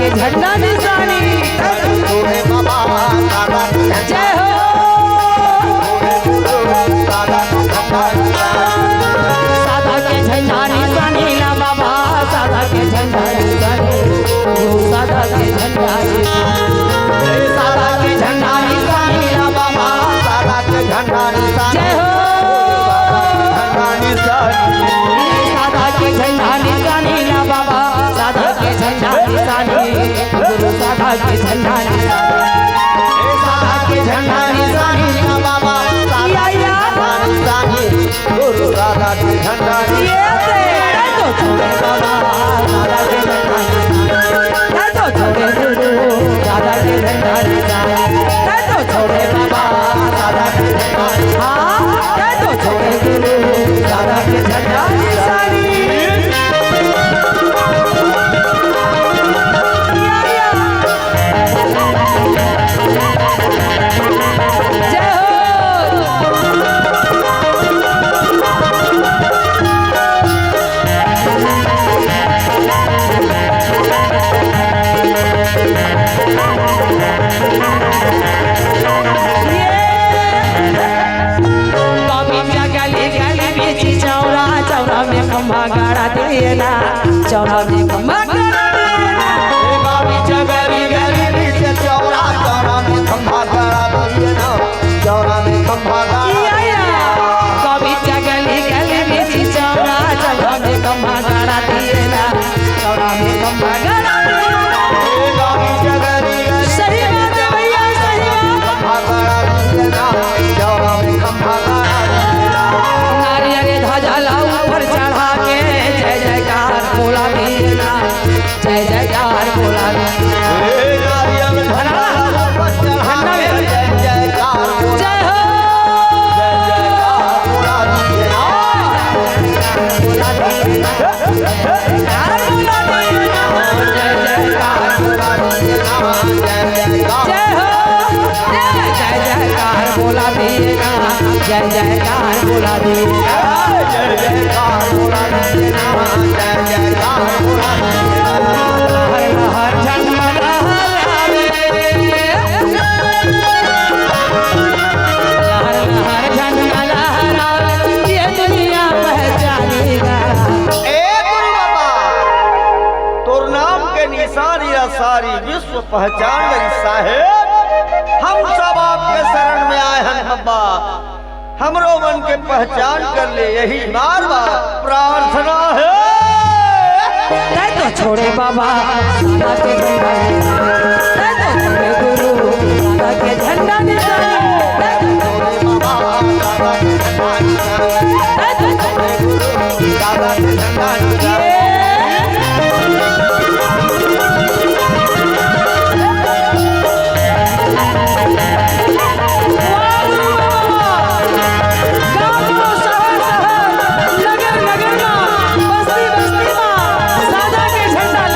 के झंडा निशानी तोरे बाबा सादा जय हो सादा के झंडा निशानी ला बाबा सादा के झंडा निशानी सादा के झंडा सादा के झंडा निशानी ला बाबा सादा के झंडा निशानी जय हो सादा के झंडा निशानी ला बाबा सादा के झंडा निशानी गुरु सादा के झंडा निशानी सादा के झंडा निशानी ला बाबा सादा के झंडा निशानी गुरु सादा के झंडा ये तो छोड़े बाबा सादा के झंडा निशानी तो छोड़े गुरु सादा के झंडा निशानी तो छोड़े बाबा सादा के झंडा हाँ तो छोड़े गुरु सादा के झंडा निशानी चौरा में खम्भा गाड़ा गली गली पीछे चौरा चौरा में खम्भा गाड़ा दिए ना चौरा में खम्भा गाड़ा कभी गली गली पीछे चौरा चौरा में खम्भा गाड़ा दिए ना चौरा में खम्भा गाड़ा सही बात है भैया सही खम्भा गाड़ा दिए ना चौरा में खम्भा गाड़ा नारियल ध्वजा लाऊ ऊपर चढ़ा के जय जयकार बोला देना जय जयकार बोला जय हो जय जयकार बोला देना जय जयकार बोला देना जय जयकार बोला देना जय जयकार बोला देना हर हर झंडा लहरावे हर हर झंडा लहरावे ये दुनिया पहचानेगा ए गुरु बाबा तोर नाम के निशानी या सारी विश्व पहचान गई साहेब हम सब आपके शरण में आए हैं बाबा हमरो मन के पहचान कर ले यही बार बार प्रार्थना है तो छोड़े बाबा सादा के झंडा तो छोड़े गुरु सादा के झंडा निशानी सादा के झंडा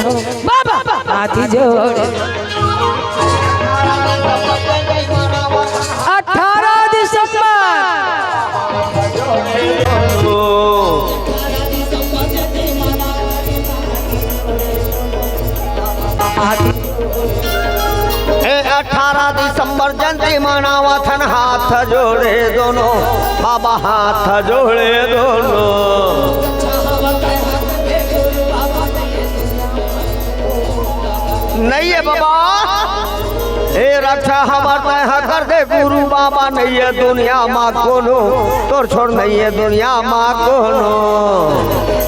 हाथी जोड़ 18 दिसंबर ए 18 दिसंबर जयंती मनावथन हाथ जोड़े दोनों बाबा हाथ जोड़े दोनों नहीं है बाबा ए रक्षा हमार तह कर दे गुरु बाबा नहीं है दुनिया माँ कोनो तोर छोड़ नहीं है दुनिया माँ कोनो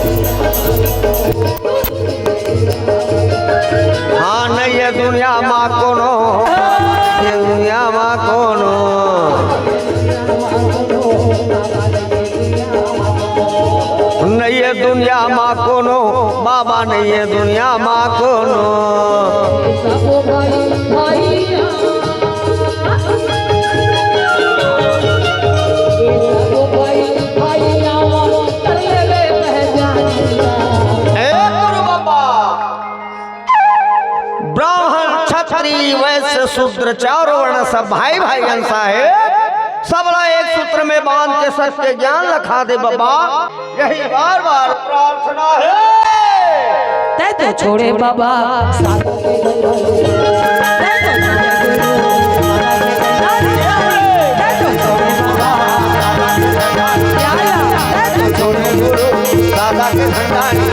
हाँ नहीं है दुनिया माँ कोनो ये दुनिया माँ कोनो नहीं है दुनिया माँ कोनो बाबा नहीं है दुनिया माँ कोनो क्षत्रिय वैश्य शूद्र चारों वर्ण सब भाई भाई अंसा है, सबला एक सूत्र में बांध के सत्य ज्ञान रखा दे बाबा, यही बार बार प्रार्थना है। तै तो छोड़े बाबा साथ के तै तो छोड़े तै तो छोड़े बाबा तै तो छोड़े गुरु दादा के भंडारी